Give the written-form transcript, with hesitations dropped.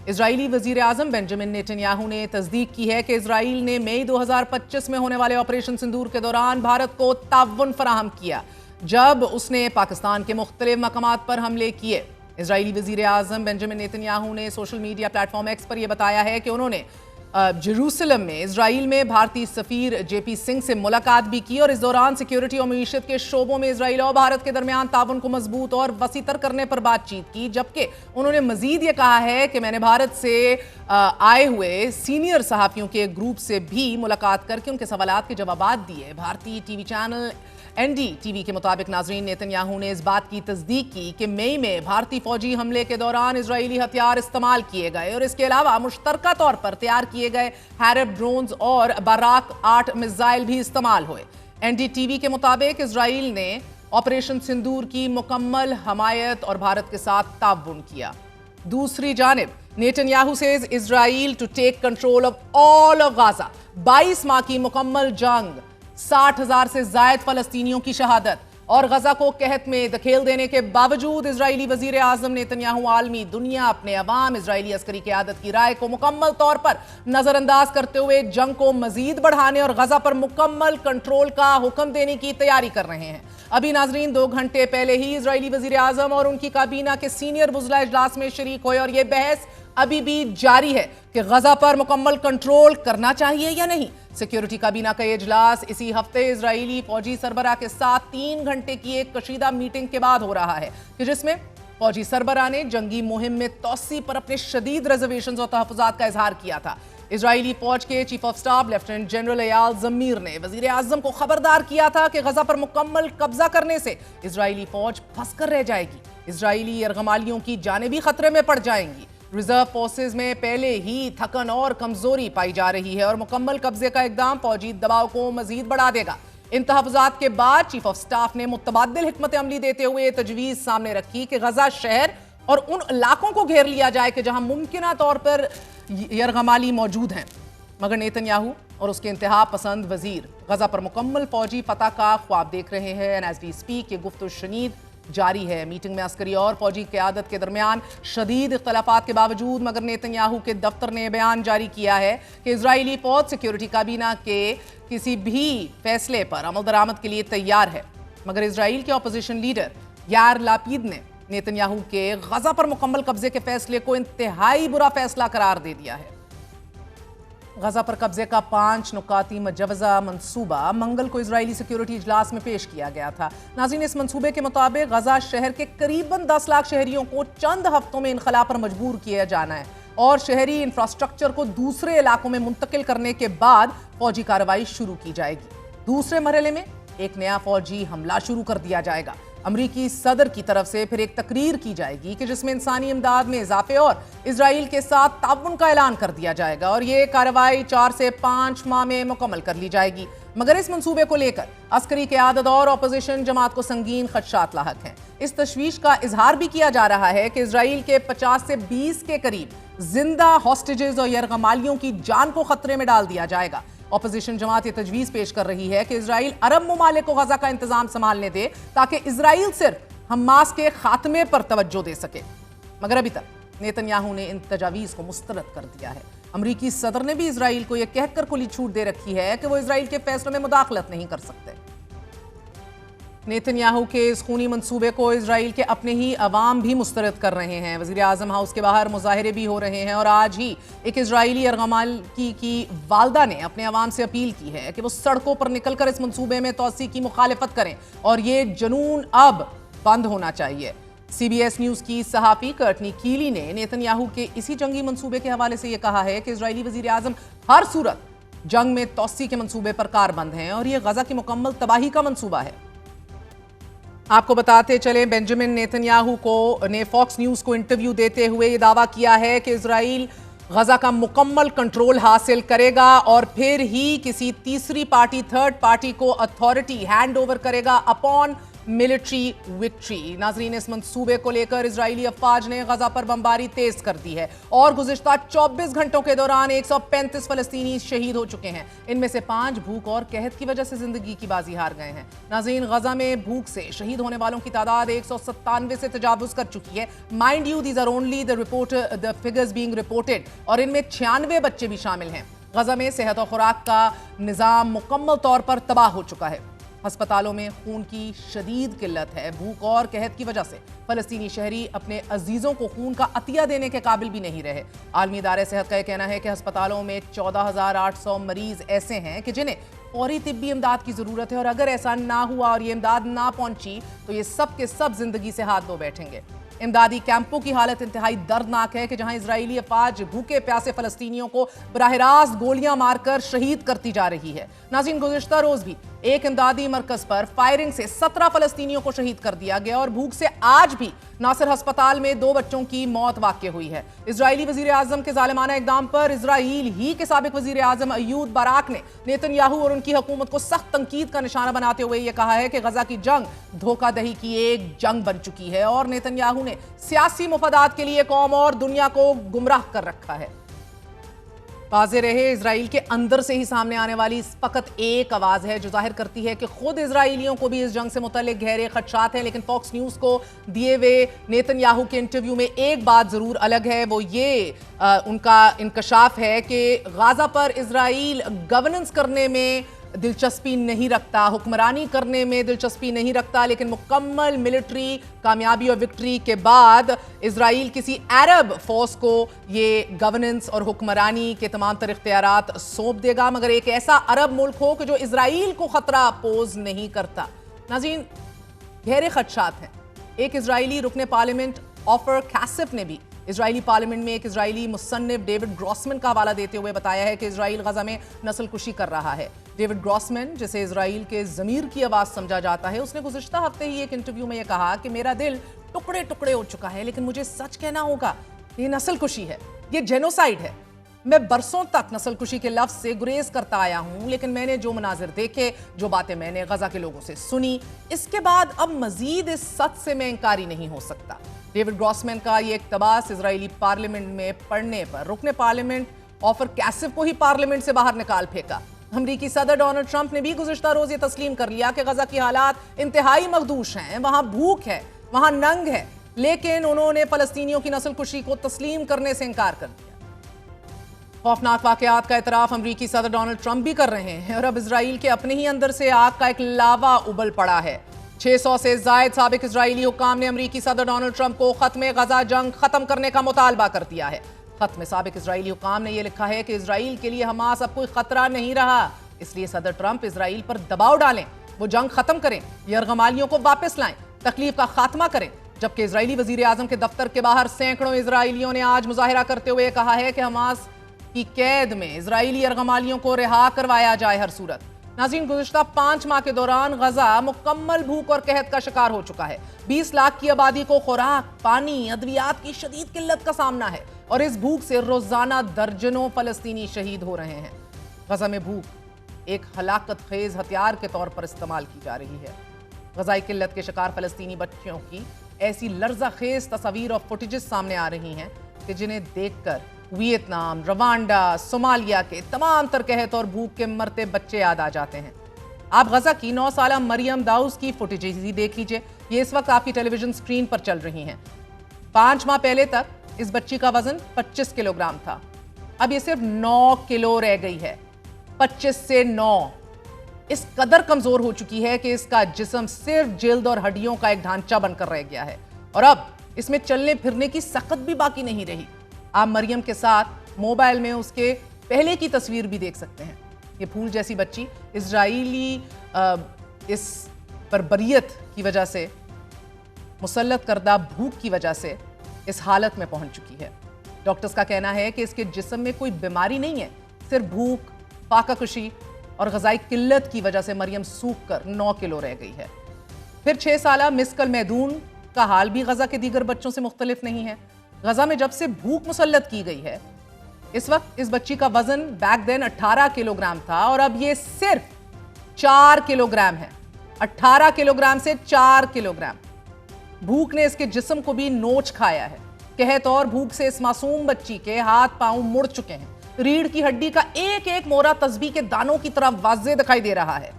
اسرائیلی وزیر اعظم Benjamin Netanyahu نے تصدیق کی ہے کہ اسرائیل نے مئی 2025 میں ہونے والے آپریشن سندور کے دوران بھارت کو تعاون فراہم کیا جب اس نے پاکستان کے مختلف مقامات پر حملے کیے۔ اسرائیلی وزیر اعظم بنجامن نیتن نے social media platform X پر یہ بتایا ہے کہ انہوں نے جیروسلم میں اسرائیل میں بھارتی سفیر جے پی سنگھ سے ملاقات بھی کی اور اس دوران سیکیورٹی اور معیشت کے شعبوں میں اسرائیل اور بھارت کے درمیان تعاون کو مضبوط اور وسیع تر کرنے پر بات چیت کی، جبکہ انہوں نے مزید یہ کہا ہے کہ میں نے بھارت سے آئے ہوئے سینئر صحافیوں کے گروپ سے بھی ملاقات کر کے ان کے سوالات کے جوابات دیے۔ بھارتی ٹی وی چینل NDTV کے مطابق ناظرین نیتن نے اس بات کی تصدیق کی کہ مئی میں بھارتی فوجی حملے کے دوران اسرائیلی ہتھیار استعمال کیے گئے اور اس کے علاوہ مشترکہ طور پر تیار کیے گئے ہیرب ڈرونز اور باراک 8 میزائل بھی استعمال ہوئے۔ NDTV کے مطابق اسرائیل نے آپریشن سندور کی مکمل حمایت اور بھارت کے ساتھ تعاون کیا۔ دوسری جانب Nitin says Israel to take control of all of Gaza۔ 22 ماہ کی مکمل جنگ، 60,000 سے زائد فلسطینیوں کی شہادت اور غزہ کو قحط میں دھکیل دینے کے باوجود اسرائیلی وزیر اعظم نیتن عالمی دنیا اپنے عوام اسرائیلی عسکری قیادت کی رائے کو مکمل طور پر نظر انداز کرتے ہوئے جنگ کو مزید بڑھانے اور غزہ پر مکمل کنٹرول کا حکم دینے کی تیاری کر رہے ہیں۔ ابھی ناظرین 2 گھنٹے پہلے ہی اسرائیلی وزیر اعظم اور ان کی کابینہ کے سینئر وزراء اجلاس میں شریک ہوئے اور یہ بحث ابھی بھی جاری ہے کہ غزہ پر مکمل کنٹرول کرنا چاہیے یا نہیں۔ سیکیورٹی کابینہ کا یہ اجلاس اسی ہفتے اسرائیلی فوجی سربراہ کے ساتھ 3 گھنٹے کی ایک کشیدہ میٹنگ کے بعد ہو رہا ہے کہ جس میں فوجی سربراہ نے جنگی مہم میں توسیع پر اپنے شدید ریزرویشنز اور تحفظات کا اظہار کیا تھا۔ اسرائیلی فوج کے chief of staff lieutenant general Eyal Zamir نے وزیر اعظم کو خبردار کیا تھا کہ غزہ پر مکمل قبضہ کرنے سے اسرائیلی فوج پھنس کر رہ جائے گی، اسرائیلی یرغمالیوں کی جانیں بھی خطرے میں پڑ جائیں گی۔ ریزرو فورسز میں پہلے ہی تھکن اور کمزوری پائی جا رہی ہے اور مکمل قبضے کا اقدام فوجی دباؤ کو مزید بڑھا دے گا۔ ان تحفظات کے بعد چیف آف سٹاف نے متبادل حکمت عملی دیتے ہوئے یہ تجویز سامنے رکھی کہ غزہ شہر اور ان علاقوں کو گھیر لیا جائے کہ جہاں ممکنہ طور پر یرغمالی موجود ہیں، مگر نیتن اور اس کے انتہا پسند وزیر غزہ پر مکمل فوجی فتح کا خواب دیکھ رہے ہیں۔ ایز وی اسپیک یہ گفت و شنید جاری ہے۔ میٹنگ میں عسکری اور فوجی قیادت کے درمیان شدید اختلافات کے باوجود مگر نیتن کے دفتر نے بیان جاری کیا ہے کہ اسرائیلی فوج سیکیورٹی کابینہ کے کسی بھی فیصلے پر عمل درآمد کے لیے تیار ہے، مگر اسرائیل کے اپوزیشن لیڈر یار لاپید نے نیتن کے غزہ پر مکمل قبضے کے فیصلے کو انتہائی برا فیصلہ قرار دے دیا ہے۔ غزہ پر قبضے کا 5 نکاتی مجوزہ منصوبہ منگل کو اسرائیلی سیکیورٹی اجلاس میں پیش کیا گیا تھا۔ ناظرین اس منصوبے کے مطابق غزہ شہر کے قریباً 10 لاکھ شہریوں کو چند ہفتوں میں انخلا پر مجبور کیا جانا ہے اور شہری انفراسٹرکچر کو دوسرے علاقوں میں منتقل کرنے کے بعد فوجی کارروائی شروع کی جائے گی۔ دوسرے مرحلے میں ایک نیا فوجی حملہ شروع کر دیا جائے گا۔ امریکی صدر کی طرف سے پھر ایک تقریر کی جائے گی کہ جس میں انسانی امداد میں اضافے اور اسرائیل کے ساتھ تعاون کا اعلان کر دیا جائے گا اور یہ کارروائی 4 سے 5 ماہ میں مکمل کر لی جائے گی، مگر اس منصوبے کو لے کر عسکری قیادت اور اپوزیشن جماعت کو سنگین خدشات لاحق ہیں۔ اس تشویش کا اظہار بھی کیا جا رہا ہے کہ اسرائیل کے 50 سے 20 کے قریب زندہ ہاسٹیجز اور یرغمالیوں کی جان کو خطرے میں ڈال دیا جائے گا۔ اپوزیشن جماعت یہ تجویز پیش کر رہی ہے کہ اسرائیل عرب ممالک کو غزہ کا انتظام سنبھالنے دے تاکہ اسرائیل صرف حماس کے خاتمے پر توجہ دے سکے، مگر ابھی تک نیتن نے ان تجاویز کو مسترد کر دیا ہے۔ امریکی صدر نے بھی اسرائیل کو یہ کہہ کر کھلی چھوٹ دے رکھی ہے کہ وہ اسرائیل کے فیصلوں میں مداخلت نہیں کر سکتے۔ نیتن کے اس خونی منصوبے کو اسرائیل کے اپنے ہی عوام بھی مسترد کر رہے ہیں۔ وزیر اعظم ہاؤس کے باہر مظاہرے بھی ہو رہے ہیں اور آج ہی ایک اسرائیلی یرغمالی کی والدہ نے اپنے عوام سے اپیل کی ہے کہ وہ سڑکوں پر نکل کر اس منصوبے میں توسیع کی مخالفت کریں اور یہ جنون اب بند ہونا چاہیے۔ CBS نیوز کی صحافی کرٹنی کیلی نے نیتن کے اسی جنگی منصوبے کے حوالے سے یہ کہا ہے کہ اسرائیلی وزیر اعظم ہر صورت جنگ میں توسیع کے منصوبے پر کاربند ہیں اور یہ غزہ کی مکمل تباہی کا منصوبہ ہے۔ آپ کو بتاتے چلیں بنجامن نیتن نے فاکس نیوز کو انٹرویو دیتے ہوئے یہ دعویٰ کیا ہے کہ اسرائیل غزہ کا مکمل کنٹرول حاصل کرے گا اور پھر ہی کسی تیسری پارٹی تھرڈ پارٹی کو اتھارٹی ہینڈ اوور کرے گا اپون मिलिट्री विक्ट्री। नाजरीन, इस मंसूबे को लेकर इजरायली अफवाज ने गजा पर बमबारी तेज कर दी है और गुज़िश्ता 24 घंटों के दौरान 135 फलस्तीनी शहीद हो चुके हैं। इनमें से 5 भूख और कहत की वजह से जिंदगी की बाजी हार गए हैं। नाजरीन, गजा में भूख से शहीद होने वालों की तादाद 197 से तजावुज कर चुकी है। Mind you, these are only the figures being reported, और इनमें 96 बच्चे भी शामिल हैं। गजा में सेहत और खुराक का निज़ाम मुकम्मल तौर पर तबाह हो चुका है। अस्पतालों में खून की शदीद किल्लत है। भूख और कहत की वजह से फलस्तीनी शहरी अपने अजीजों को खून का अतिया देने के काबिल भी नहीं रहे। आलमी इदारे सेहत का यह कहना है कि अस्पतालों में 14,800 मरीज ऐसे हैं कि जिन्हें फौरी तिब्बी इमदाद की जरूरत है, और अगर ऐसा ना हुआ और ये इमदाद ना पहुंची तो ये सब के सब जिंदगी से हाथ धो बैठेंगे। इमदादी कैंपों की हालत इंतहाई दर्दनाक है कि जहां इजरायली अफवाज भूखे प्यासे फलस्तीनियों को बराह रास्त गोलियां मारकर शहीद करती जा रही है। नाज़रीन, गुज़िश्ता रोज भी एक इमदादी मरकज पर फायरिंग से 17 फलस्तीनियों को शहीद कर दिया गया और भूख से आज भी नासिर अस्पताल में 2 बच्चों की मौत वाक़ई हुई है। इजरायली वजीर आजम के जालिमाना इकदाम पर इजराइल ही के साबिक वजीर आजम अयूद बाराक ने नेतन्याहू और उनकी हुकूमत को सख्त तंकीद का निशाना बनाते हुए यह कहा है कि गजा की जंग धोखादही की एक जंग बन चुकी है और नेतन्याहू ने सियासी मुफादात के लिए कौम और दुनिया को गुमराह कर रखा है। वाज़ेह रहे, इजराइल के अंदर से ही सामने आने वाली फकत एक आवाज़ है जो जाहिर करती है कि खुद इजराइलियों को भी इस जंग से मुतल्लिक गहरे खदशात हैं। लेकिन फॉक्स न्यूज़ को दिए हुए नेतन्याहू के इंटरव्यू में एक बात ज़रूर अलग है, वो ये उनका इंकशाफ है कि गाज़ा पर इजराइल गवर्नेंस करने में दिलचस्पी नहीं रखता, हुक्मरानी करने में दिलचस्पी नहीं रखता, लेकिन मुकम्मल मिलिट्री कामयाबी और विक्ट्री के बाद इजराइल किसी अरब फोर्स को ये गवर्नेंस और हुक्मरानी के तमाम तर इख्तियारात सौंप देगा, मगर एक ऐसा अरब मुल्क हो कि जो इजराइल को खतरा पोज नहीं करता। नाज़रीन, गहरे खदशात हैं। एक इजरायली रुकने पार्लियामेंट ऑफर कासिफ ने भी इजरायली पार्लियामेंट में एक इजरायली मुसन्निफ डेविड ग्रॉसमैन का हवाला देते हुए बताया है कि इजराइल गजा में नस्ल कुशी कर रहा है। डेविड ग्रॉसमैन, जिसे इजराइल के ज़मीर की आवाज़ समझा जाता है, उसने गुज़िश्ता हफ्ते ही एक इंटरव्यू में यह कहा कि मेरा दिल टुकड़े टुकड़े हो चुका है, लेकिन मुझे सच कहना होगा, ये नस्ल कुशी है, ये जेनोसाइड है। मैं बरसों तक नस्ल कुशी के लफ्ज़ से गुरेज करता आया हूँ, लेकिन मैंने जो मनाजिर देखे, जो बातें मैंने गजा के लोगों से सुनी, इसके बाद अब मजीद इस सच से मैं इंकारी नहीं हो सकता। डेविड ग्रॉसमैन का ये इक़्तिबास इजरायली पार्लियामेंट में पढ़ने पर रुकने पार्लियामेंट ऑफर कासिफ को ही पार्लियामेंट से बाहर निकाल फेंका। अमरीकी सदर डोनाल्ड ट्रंप ने भी गुज़िश्ता रोज ये तस्लीम कर लिया कि गजा की हालात इंतहाई मखदूश हैं, वहां भूख है, वहां नंग है, लेकिन उन्होंने फलस्तीनियों की नस्ल कुशी को तस्लीम करने से इंकार कर दिया। खौफनाक वाकयात का एतराफ अमरीकी सदर डोनाल्ड ट्रंप भी कर रहे हैं और अब इजराइल के अपने ही अंदर से आग का एक लावा उबल पड़ा है। 600 से जायद साबिक इजरायली हुक्काम ने अमरीकी सदर डोनाल्ड ट्रंप को खत्म गजा जंग खत्म करने का मुतालबा कर दिया है। खत में साबिक इजरायली हुक्काम ने यह लिखा है कि इजराइल के लिए हमास अब कोई खतरा नहीं रहा, इसलिए सदर ट्रंप इजराइल पर दबाव डालें, वो जंग खत्म करें, यरगमालियों को वापस लाएं, तकलीफ का खात्मा करें। जबकि इजरायली वजीर आजम के दफ्तर के बाहर सैकड़ों इजराइलियों ने आज मुजाहिरा करते हुए कहा है कि हमास की कैद में इजरायली यरगमालियों को रिहा करवाया जाए हर सूरत। नाज़रीन, गुज़िश्ता 5 माह के दौरान गजा मुकम्मल भूख और कहत का शिकार हो चुका है। 20 लाख की आबादी को खुराक, पानी, अद्वियात की शदीद किल्लत का सामना है और इस भूख से रोजाना दर्जनों फलस्तीनी शहीद हो रहे हैं। गजा में भूख एक हलाकत खेज हथियार के तौर पर इस्तेमाल की जा रही है। गजाई किल्लत के शिकार फलस्तीनी बच्चियों की ऐसी लर्जा खेज तस्वीर और फुटेजेस सामने आ रही हैं कि जिन्हें देखकर वियतनाम, रवांडा, सोमालिया के तमाम तर कहत और भूख के मरते बच्चे याद आ जाते हैं। आप गजा की 9 साला मरियम दाऊस की फुटेजेस ही देख लीजिए, ये इस वक्त आपकी टेलीविजन स्क्रीन पर चल रही हैं। 5 माह पहले तक इस बच्ची का वजन 25 किलोग्राम था, अब ये सिर्फ 9 किलो रह गई है। 25 से 9 इस कदर कमजोर हो चुकी है कि इसका जिस्म सिर्फ जिल्द और हड्डियों का एक ढांचा बनकर रह गया है और अब इसमें चलने फिरने की सकत भी बाकी नहीं रही। आप मरियम के साथ मोबाइल में उसके पहले की तस्वीर भी देख सकते हैं। ये फूल जैसी बच्ची इजरायली इस बर्बरियत की वजह से, मुसल्लत करदा भूख की वजह से इस हालत में पहुंच चुकी है। डॉक्टर्स का कहना है कि इसके जिस्म में कोई बीमारी नहीं है, सिर्फ भूख, फाकाकुशी और ग़ज़ाई किल्लत की वजह से मरियम सूख कर 9 किलो रह गई है। फिर 6 साला मिस्कल मैदून का हाल भी गजा के दीगर बच्चों से मुख्तलिफ नहीं है। गजा में जब से भूख मुसल्लत की गई है, इस वक्त इस बच्ची का वजन बैक देन 18 किलोग्राम था और अब ये सिर्फ 4 किलोग्राम है। 18 किलोग्राम से 4 किलोग्राम। भूख ने इसके जिस्म को भी नोच खाया है। कहत और भूख से इस मासूम बच्ची के हाथ पांव मुड़ चुके हैं। रीढ़ की हड्डी का एक एक मोरा तस्बीह के दानों की तरह वाज़े दिखाई दे रहा है।